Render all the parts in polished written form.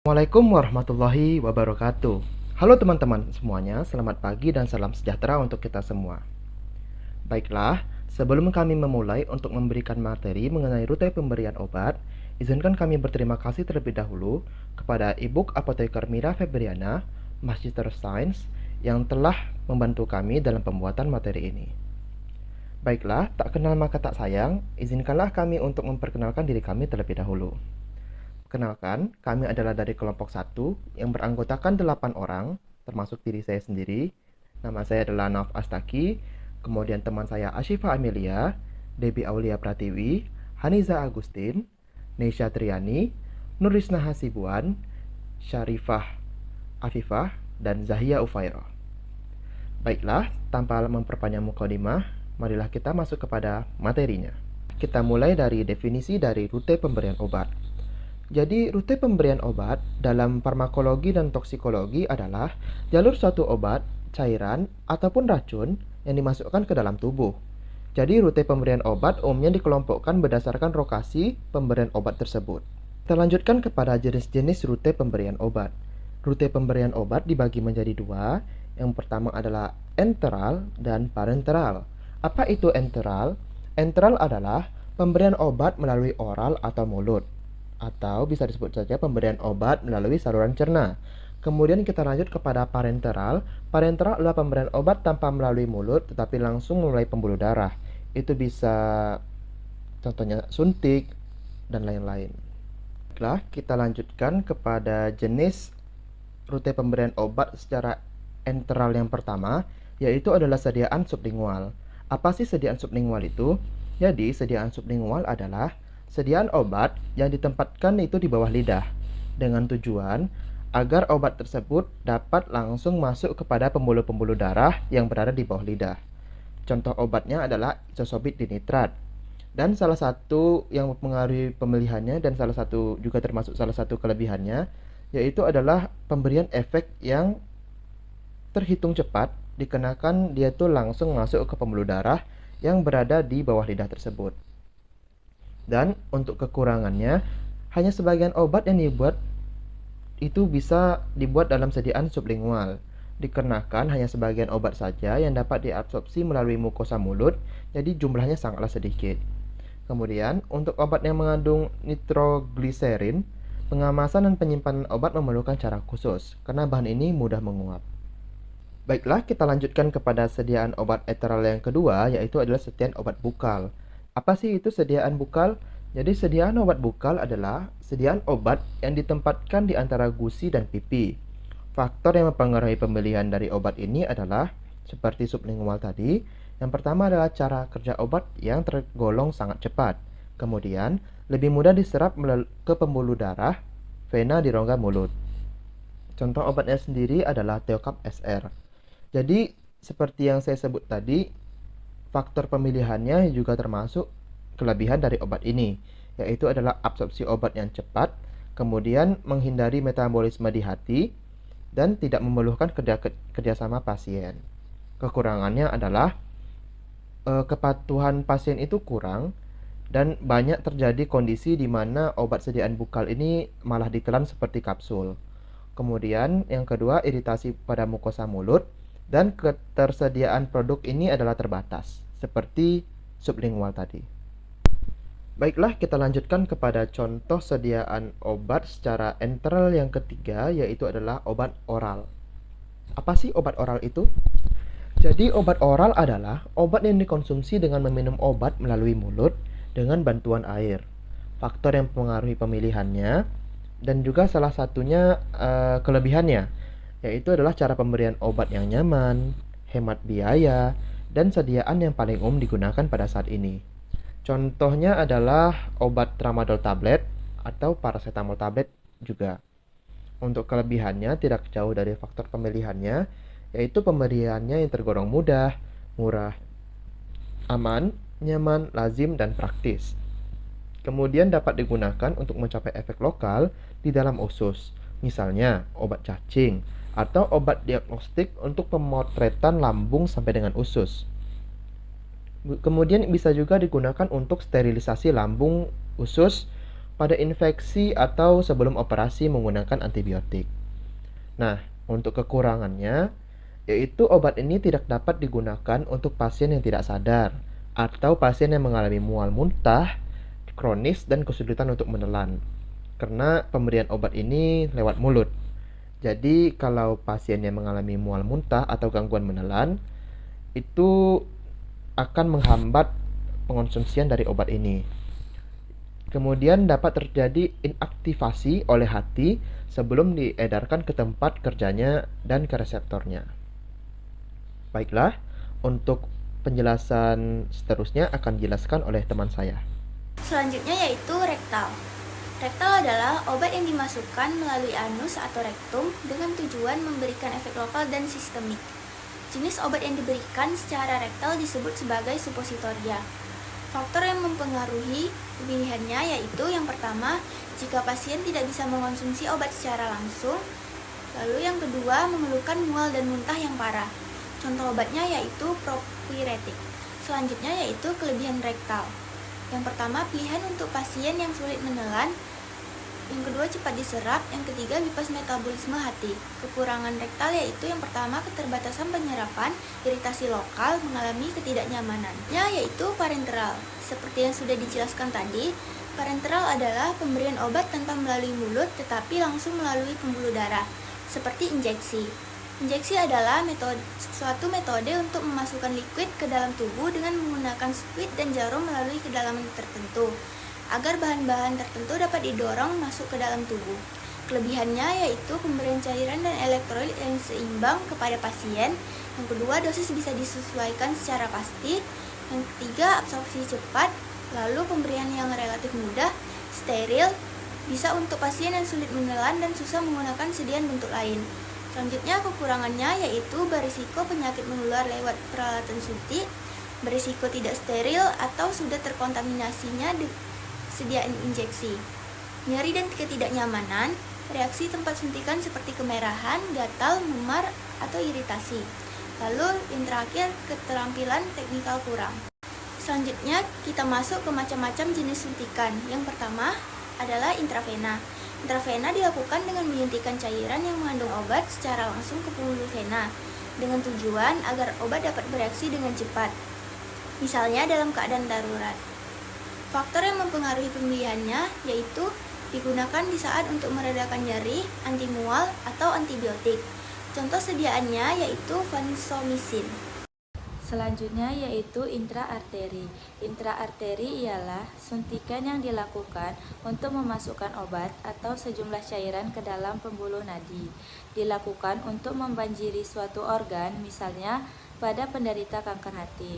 Assalamualaikum warahmatullahi wabarakatuh. Halo teman-teman semuanya, selamat pagi dan salam sejahtera untuk kita semua. Baiklah, sebelum kami memulai untuk memberikan materi mengenai rute pemberian obat, izinkan kami berterima kasih terlebih dahulu kepada Ibu Apoteker Mira Febriana, Magister Sains, yang telah membantu kami dalam pembuatan materi ini. Baiklah, tak kenal maka tak sayang, izinkanlah kami untuk memperkenalkan diri kami terlebih dahulu. Kenalkan, kami adalah dari kelompok 1 yang beranggotakan 8 orang, termasuk diri saya sendiri. Nama saya adalah Nauf Astaki, kemudian teman saya Ashifa Amelia, Debbie Aulia Pratiwi, Haniza Agustin, Neisha Triani, Nurisna Hasibuan, Syarifah Afifah, dan Zahia Ufairo. Baiklah, tanpa memperpanjang mukadimah, marilah kita masuk kepada materinya. Kita mulai dari definisi dari rute pemberian obat. Jadi, rute pemberian obat dalam farmakologi dan toksikologi adalah jalur suatu obat, cairan, ataupun racun yang dimasukkan ke dalam tubuh. Jadi, rute pemberian obat umumnya dikelompokkan berdasarkan lokasi pemberian obat tersebut. Kita lanjutkan kepada jenis-jenis rute pemberian obat. Rute pemberian obat dibagi menjadi dua. Yang pertama adalah enteral dan parenteral. Apa itu enteral? Enteral adalah pemberian obat melalui oral atau mulut, atau bisa disebut saja pemberian obat melalui saluran cerna. Kemudian kita lanjut kepada parenteral. Parenteral adalah pemberian obat tanpa melalui mulut, tetapi langsung melalui pembuluh darah. Itu bisa contohnya suntik dan lain-lain. Baiklah, kita lanjutkan kepada jenis rute pemberian obat secara enteral yang pertama, yaitu adalah sediaan sublingual. Apa sih sediaan sublingual itu? Jadi, sediaan sublingual adalah sediaan obat yang ditempatkan itu di bawah lidah dengan tujuan agar obat tersebut dapat langsung masuk kepada pembuluh-pembuluh darah yang berada di bawah lidah. Contoh obatnya adalah isosobit dinitrat. Dan salah satu yang mempengaruhi pemilihannya dan salah satu juga termasuk salah satu kelebihannya yaitu adalah pemberian efek yang terhitung cepat dikarenakan dia tuh langsung masuk ke pembuluh darah yang berada di bawah lidah tersebut. Dan untuk kekurangannya, hanya sebagian obat yang dibuat itu bisa dibuat dalam sediaan sublingual. Dikarenakan hanya sebagian obat saja yang dapat diabsorpsi melalui mukosa mulut, jadi jumlahnya sangatlah sedikit. Kemudian, untuk obat yang mengandung nitrogliserin, pengemasan dan penyimpanan obat memerlukan cara khusus, karena bahan ini mudah menguap. Baiklah, kita lanjutkan kepada sediaan obat eteral yang kedua, yaitu adalah sediaan obat bukal. Apa sih itu sediaan bukal? Jadi sediaan obat bukal adalah sediaan obat yang ditempatkan di antara gusi dan pipi. Faktor yang mempengaruhi pemilihan dari obat ini adalah seperti sublingual tadi. Yang pertama adalah cara kerja obat yang tergolong sangat cepat. Kemudian, lebih mudah diserap ke pembuluh darah, vena di rongga mulut. Contoh obatnya sendiri adalah Theocap SR. Jadi, seperti yang saya sebut tadi, faktor pemilihannya juga termasuk kelebihan dari obat ini, yaitu adalah absorpsi obat yang cepat, kemudian menghindari metabolisme di hati, dan tidak memerlukan kerjasama pasien. Kekurangannya adalah kepatuhan pasien itu kurang, dan banyak terjadi kondisi di mana obat sediaan bukal ini malah ditelan seperti kapsul. Kemudian yang kedua, iritasi pada mukosa mulut, dan ketersediaan produk ini adalah terbatas, seperti sublingual tadi. Baiklah, kita lanjutkan kepada contoh sediaan obat secara enteral yang ketiga, yaitu adalah obat oral. Apa sih obat oral itu? Jadi, obat oral adalah obat yang dikonsumsi dengan meminum obat melalui mulut dengan bantuan air. Faktor yang mempengaruhi pemilihannya, dan juga salah satunya kelebihannya, yaitu adalah cara pemberian obat yang nyaman, hemat biaya, dan sediaan yang paling umum digunakan pada saat ini. Contohnya adalah obat tramadol tablet atau paracetamol tablet juga. Untuk kelebihannya tidak jauh dari faktor pemilihannya, yaitu pemberiannya yang tergolong mudah, murah, aman, nyaman, lazim, dan praktis. Kemudian dapat digunakan untuk mencapai efek lokal di dalam usus, misalnya obat cacing, atau obat diagnostik untuk pemotretan lambung sampai dengan usus. Kemudian bisa juga digunakan untuk sterilisasi lambung, usus, pada infeksi atau sebelum operasi menggunakan antibiotik. Nah, untuk kekurangannya, yaitu obat ini tidak dapat digunakan untuk pasien yang tidak sadar atau pasien yang mengalami mual muntah, kronis, dan kesulitan untuk menelan. Karena pemberian obat ini lewat mulut. Jadi, kalau pasien yang mengalami mual muntah atau gangguan menelan, itu akan menghambat pengonsumsian dari obat ini. Kemudian dapat terjadi inaktivasi oleh hati sebelum diedarkan ke tempat kerjanya dan ke reseptornya. Baiklah, untuk penjelasan seterusnya akan dijelaskan oleh teman saya. Selanjutnya yaitu rektal. Rektal adalah obat yang dimasukkan melalui anus atau rektum dengan tujuan memberikan efek lokal dan sistemik. Jenis obat yang diberikan secara rektal disebut sebagai suppositoria. Faktor yang mempengaruhi pilihannya yaitu yang pertama, jika pasien tidak bisa mengonsumsi obat secara langsung. Lalu yang kedua, mengeluhkan mual dan muntah yang parah. Contoh obatnya yaitu propiretik. Selanjutnya yaitu kelebihan rektal. Yang pertama, pilihan untuk pasien yang sulit menelan. Yang kedua, cepat diserap. Yang ketiga, bypass metabolisme hati. Kekurangan rektal yaitu yang pertama, keterbatasan penyerapan, iritasi lokal, mengalami ketidaknyamanan. Yaitu parenteral. Seperti yang sudah dijelaskan tadi, parenteral adalah pemberian obat tanpa melalui mulut tetapi langsung melalui pembuluh darah, seperti injeksi. Injeksi adalah suatu metode untuk memasukkan liquid ke dalam tubuh dengan menggunakan squid dan jarum melalui kedalaman tertentu, agar bahan-bahan tertentu dapat didorong masuk ke dalam tubuh. Kelebihannya yaitu pemberian cairan dan elektrolit yang seimbang kepada pasien. Yang kedua, dosis bisa disesuaikan secara pasti. Yang ketiga, absorpsi cepat. Lalu pemberian yang relatif mudah, steril, bisa untuk pasien yang sulit menelan dan susah menggunakan sediaan bentuk lain. Selanjutnya, kekurangannya yaitu berisiko penyakit menular lewat peralatan suntik, berisiko tidak steril atau sudah terkontaminasinya sediaan injeksi, nyeri dan ketidaknyamanan, reaksi tempat suntikan seperti kemerahan, gatal, memar, atau iritasi. Lalu yang terakhir, keterampilan teknikal kurang. Selanjutnya kita masuk ke macam-macam jenis suntikan. Yang pertama adalah intravena. Intravena dilakukan dengan menyuntikkan cairan yang mengandung obat secara langsung ke pembuluh vena dengan tujuan agar obat dapat bereaksi dengan cepat, misalnya dalam keadaan darurat. Faktor yang mempengaruhi pemilihannya yaitu digunakan di saat untuk meredakan nyeri, anti mual, atau antibiotik. Contoh sediaannya yaitu vancomycin. Selanjutnya yaitu intraarteri. Intraarteri ialah suntikan yang dilakukan untuk memasukkan obat atau sejumlah cairan ke dalam pembuluh nadi. Dilakukan untuk membanjiri suatu organ, misalnya pada penderita kanker hati.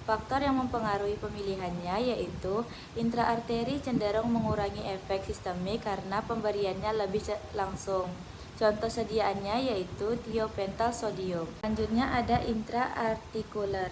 Faktor yang mempengaruhi pemilihannya yaitu intraarteri cenderung mengurangi efek sistemik karena pemberiannya lebih langsung. Contoh sediaannya yaitu thiopental sodium. Selanjutnya ada intraartikuler.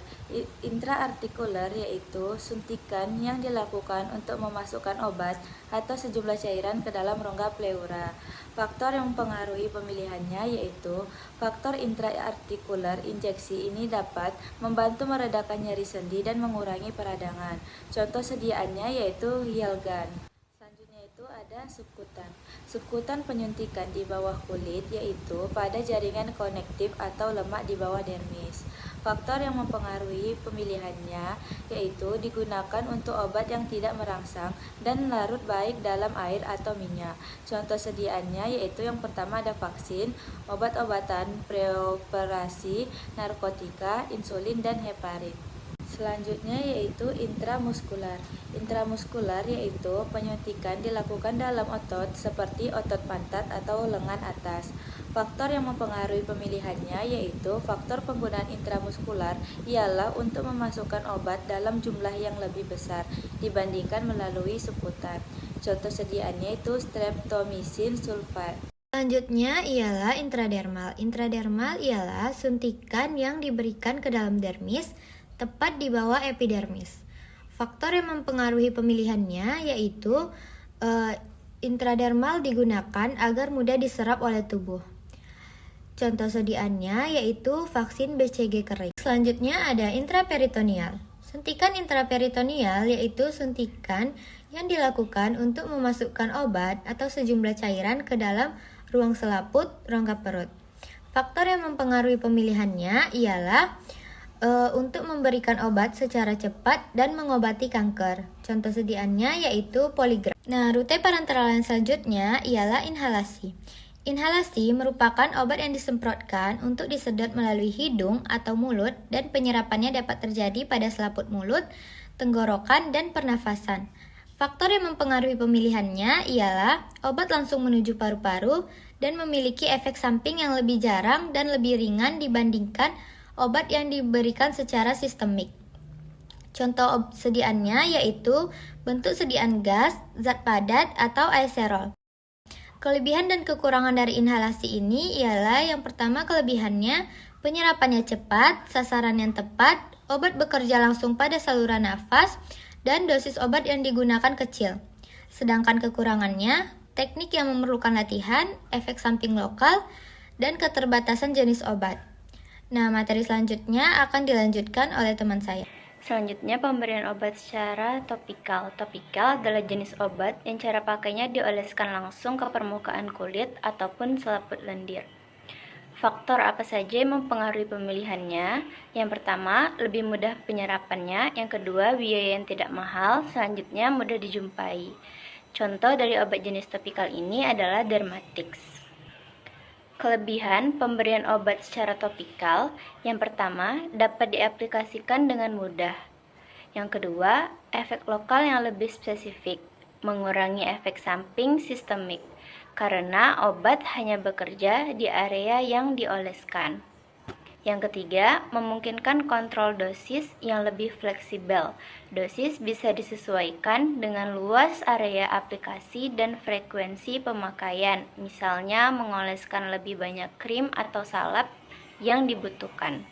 Intraartikuler yaitu suntikan yang dilakukan untuk memasukkan obat atau sejumlah cairan ke dalam rongga pleura. Faktor yang mempengaruhi pemilihannya yaitu faktor intraartikuler. Injeksi ini dapat membantu meredakan nyeri sendi dan mengurangi peradangan. Contoh sediaannya yaitu Hyalgan. Selanjutnya itu ada subkutan. Subkutan penyuntikan di bawah kulit yaitu pada jaringan konektif atau lemak di bawah dermis. Faktor yang mempengaruhi pemilihannya yaitu digunakan untuk obat yang tidak merangsang dan larut baik dalam air atau minyak. Contoh sediaannya yaitu yang pertama ada vaksin, obat-obatan preoperasi, narkotika, insulin, dan heparin. Selanjutnya yaitu intramuskular. Intramuskular yaitu penyuntikan dilakukan dalam otot seperti otot pantat atau lengan atas. Faktor yang mempengaruhi pemilihannya yaitu faktor penggunaan intramuskular ialah untuk memasukkan obat dalam jumlah yang lebih besar dibandingkan melalui subkutan. Contoh sediaannya itu streptomycin sulfat. Selanjutnya ialah intradermal. Intradermal ialah suntikan yang diberikan ke dalam dermis, tepat di bawah epidermis. Faktor yang mempengaruhi pemilihannya yaitu intradermal digunakan agar mudah diserap oleh tubuh. Contoh sediaannya yaitu vaksin BCG kering. Selanjutnya ada intraperitoneal. Suntikan intraperitoneal yaitu suntikan yang dilakukan untuk memasukkan obat atau sejumlah cairan ke dalam ruang selaput rongga perut. Faktor yang mempengaruhi pemilihannya ialah untuk memberikan obat secara cepat dan mengobati kanker. Contoh sediaannya yaitu poligraf. Nah, rute parenteral yang selanjutnya ialah inhalasi. Inhalasi merupakan obat yang disemprotkan untuk disedot melalui hidung atau mulut dan penyerapannya dapat terjadi pada selaput mulut, tenggorokan, dan pernafasan. Faktor yang mempengaruhi pemilihannya ialah obat langsung menuju paru-paru dan memiliki efek samping yang lebih jarang dan lebih ringan dibandingkan obat yang diberikan secara sistemik. Contoh sediaannya yaitu bentuk sediaan gas, zat padat, atau aerosolol. Kelebihan dan kekurangan dari inhalasi ini ialah yang pertama kelebihannya, penyerapannya cepat, sasaran yang tepat, obat bekerja langsung pada saluran nafas, dan dosis obat yang digunakan kecil. Sedangkan kekurangannya, teknik yang memerlukan latihan, efek samping lokal, dan keterbatasan jenis obat. Nah, materi selanjutnya akan dilanjutkan oleh teman saya. Selanjutnya, pemberian obat secara topikal. Topikal adalah jenis obat yang cara pakainya dioleskan langsung ke permukaan kulit ataupun selaput lendir. Faktor apa saja yang mempengaruhi pemilihannya? Yang pertama, lebih mudah penyerapannya. Yang kedua, biaya yang tidak mahal. Selanjutnya, mudah dijumpai. Contoh dari obat jenis topikal ini adalah Dermatix. Kelebihan pemberian obat secara topikal, yang pertama, dapat diaplikasikan dengan mudah. Yang kedua, efek lokal yang lebih spesifik, mengurangi efek samping sistemik, karena obat hanya bekerja di area yang dioleskan. Yang ketiga, memungkinkan kontrol dosis yang lebih fleksibel. Dosis bisa disesuaikan dengan luas area aplikasi dan frekuensi pemakaian, misalnya mengoleskan lebih banyak krim atau salep yang dibutuhkan.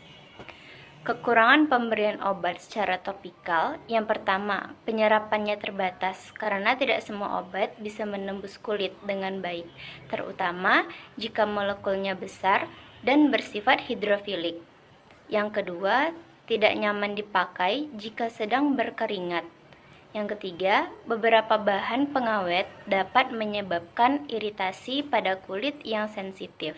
Kekurangan pemberian obat secara topikal, yang pertama, penyerapannya terbatas karena tidak semua obat bisa menembus kulit dengan baik, terutama jika molekulnya besar dan bersifat hidrofilik. Yang kedua, tidak nyaman dipakai jika sedang berkeringat. Yang ketiga, beberapa bahan pengawet dapat menyebabkan iritasi pada kulit yang sensitif.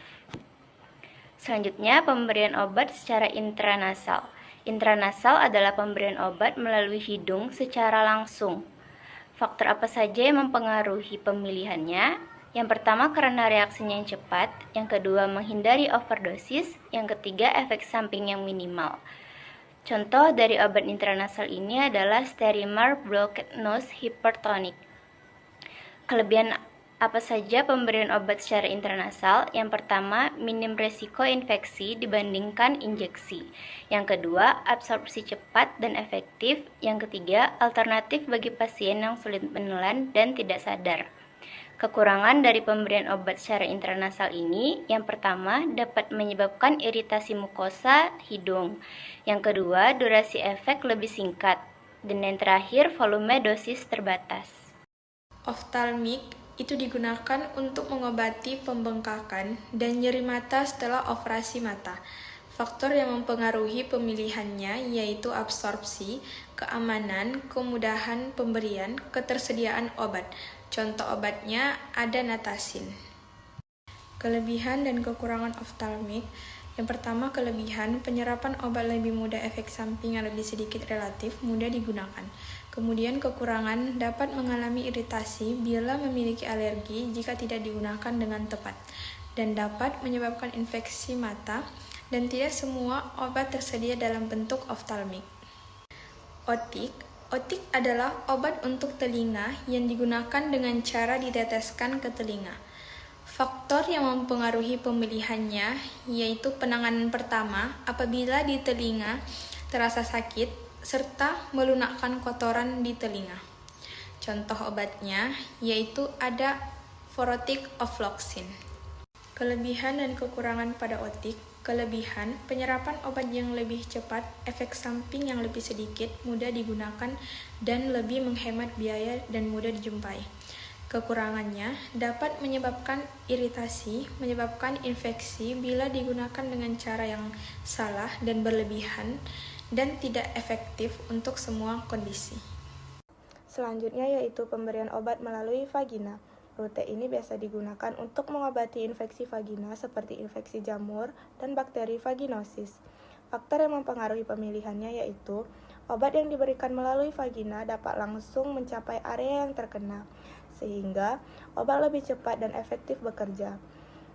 Selanjutnya, pemberian obat secara intranasal. Intranasal adalah pemberian obat melalui hidung secara langsung. Faktor apa saja yang mempengaruhi pemilihannya? Yang pertama, karena reaksinya yang cepat. Yang kedua, menghindari overdosis. Yang ketiga, efek samping yang minimal. Contoh dari obat intranasal ini adalah Sterimar Blocked Nose Hypertonic. Kelebihan apa saja pemberian obat secara intranasal? Yang pertama, minim resiko infeksi dibandingkan injeksi. Yang kedua, absorpsi cepat dan efektif. Yang ketiga, alternatif bagi pasien yang sulit menelan dan tidak sadar. Kekurangan dari pemberian obat secara intranasal ini, yang pertama, dapat menyebabkan iritasi mukosa hidung. Yang kedua, durasi efek lebih singkat. Dan yang terakhir, volume dosis terbatas. Oftalmik itu digunakan untuk mengobati pembengkakan dan nyeri mata setelah operasi mata. Faktor yang mempengaruhi pemilihannya yaitu absorpsi, keamanan, kemudahan pemberian, ketersediaan obat. Contoh obatnya ada Natasin. Kelebihan dan kekurangan oftalmik. Yang pertama, kelebihan, penyerapan obat lebih mudah, efek samping yang lebih sedikit relatif, mudah digunakan. Kemudian kekurangan, dapat mengalami iritasi bila memiliki alergi jika tidak digunakan dengan tepat, dan dapat menyebabkan infeksi mata, dan tidak semua obat tersedia dalam bentuk oftalmik. Otik. Otik adalah obat untuk telinga yang digunakan dengan cara diteteskan ke telinga. Faktor yang mempengaruhi pemilihannya yaitu penanganan pertama apabila di telinga terasa sakit serta melunakkan kotoran di telinga. Contoh obatnya yaitu ada Forotic Ofloxacin. Kelebihan dan kekurangan pada otik. Kelebihan, penyerapan obat yang lebih cepat, efek samping yang lebih sedikit, mudah digunakan, dan lebih menghemat biaya dan mudah dijumpai. Kekurangannya, dapat menyebabkan iritasi, menyebabkan infeksi bila digunakan dengan cara yang salah dan berlebihan, dan tidak efektif untuk semua kondisi. Selanjutnya yaitu pemberian obat melalui vagina. Rute ini biasa digunakan untuk mengobati infeksi vagina seperti infeksi jamur dan bakteri vaginosis. Faktor yang mempengaruhi pemilihannya yaitu obat yang diberikan melalui vagina dapat langsung mencapai area yang terkena, sehingga obat lebih cepat dan efektif bekerja.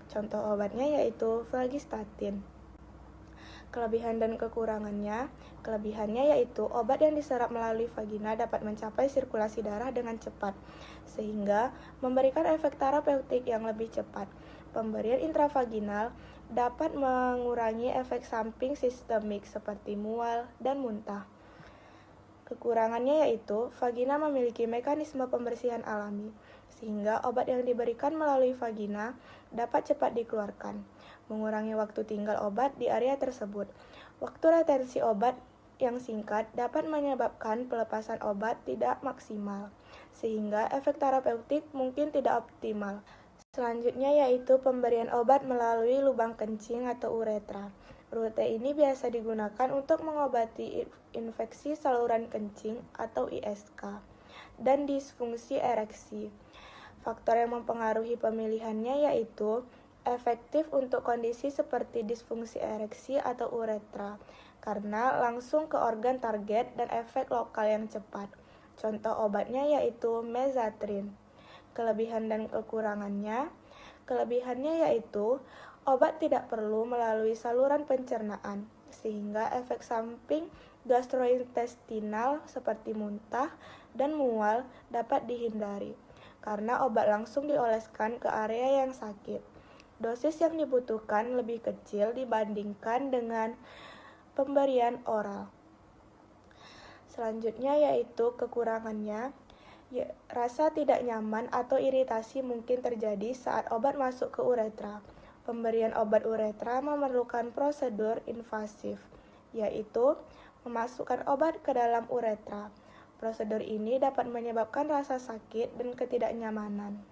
Contoh obatnya yaitu flagystatin. Kelebihan dan kekurangannya. Kelebihannya yaitu obat yang diserap melalui vagina dapat mencapai sirkulasi darah dengan cepat, sehingga memberikan efek terapeutik yang lebih cepat. Pemberian intravaginal dapat mengurangi efek samping sistemik seperti mual dan muntah. Kekurangannya yaitu vagina memiliki mekanisme pembersihan alami, sehingga obat yang diberikan melalui vagina dapat cepat dikeluarkan, mengurangi waktu tinggal obat di area tersebut. Waktu retensi obat yang singkat dapat menyebabkan pelepasan obat tidak maksimal, sehingga efek terapeutik mungkin tidak optimal. Selanjutnya yaitu pemberian obat melalui lubang kencing atau uretra. Rute ini biasa digunakan untuk mengobati infeksi saluran kencing atau ISK dan disfungsi ereksi. Faktor yang mempengaruhi pemilihannya yaitu efektif untuk kondisi seperti disfungsi ereksi atau uretra, karena langsung ke organ target dan efek lokal yang cepat. Contoh obatnya yaitu mezatrin. Kelebihan dan kekurangannya. Kelebihannya yaitu obat tidak perlu melalui saluran pencernaan, sehingga efek samping gastrointestinal seperti muntah dan mual dapat dihindari, karena obat langsung dioleskan ke area yang sakit. Dosis yang dibutuhkan lebih kecil dibandingkan dengan pemberian oral. Selanjutnya yaitu kekurangannya. Rasa tidak nyaman atau iritasi mungkin terjadi saat obat masuk ke uretra. Pemberian obat uretra memerlukan prosedur invasif, yaitu memasukkan obat ke dalam uretra. Prosedur ini dapat menyebabkan rasa sakit dan ketidaknyamanan.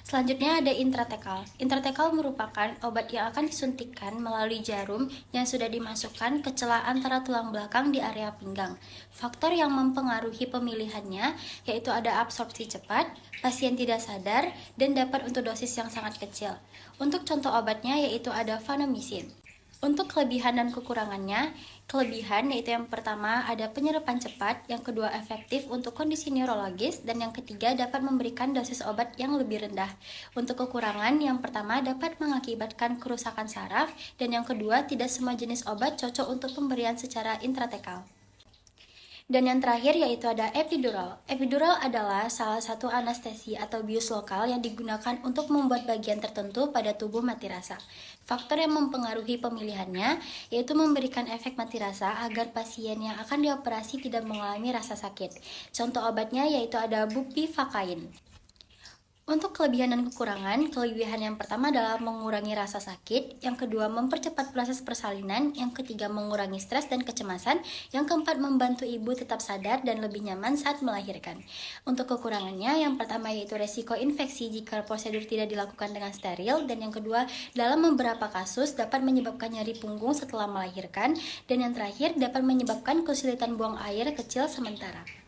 Selanjutnya ada intratekal. Intratekal merupakan obat yang akan disuntikkan melalui jarum yang sudah dimasukkan ke celah antara tulang belakang di area pinggang. Faktor yang mempengaruhi pemilihannya yaitu ada absorpsi cepat, pasien tidak sadar, dan dapat untuk dosis yang sangat kecil. Untuk contoh obatnya yaitu ada vancomycin. Untuk kelebihan dan kekurangannya, kelebihan yaitu yang pertama ada penyerapan cepat, yang kedua efektif untuk kondisi neurologis, dan yang ketiga dapat memberikan dosis obat yang lebih rendah. Untuk kekurangan, yang pertama dapat mengakibatkan kerusakan saraf, dan yang kedua tidak semua jenis obat cocok untuk pemberian secara intratekal. Dan yang terakhir yaitu ada epidural. Epidural adalah salah satu anestesi atau bius lokal yang digunakan untuk membuat bagian tertentu pada tubuh mati rasa. Faktor yang mempengaruhi pemilihannya yaitu memberikan efek mati rasa agar pasien yang akan dioperasi tidak mengalami rasa sakit. Contoh obatnya yaitu ada bupivacain. Untuk kelebihan dan kekurangan, kelebihan yang pertama adalah mengurangi rasa sakit, yang kedua mempercepat proses persalinan, yang ketiga mengurangi stres dan kecemasan, yang keempat membantu ibu tetap sadar dan lebih nyaman saat melahirkan. Untuk kekurangannya, yang pertama yaitu resiko infeksi jika prosedur tidak dilakukan dengan steril, dan yang kedua dalam beberapa kasus dapat menyebabkan nyeri punggung setelah melahirkan, dan yang terakhir dapat menyebabkan kesulitan buang air kecil sementara.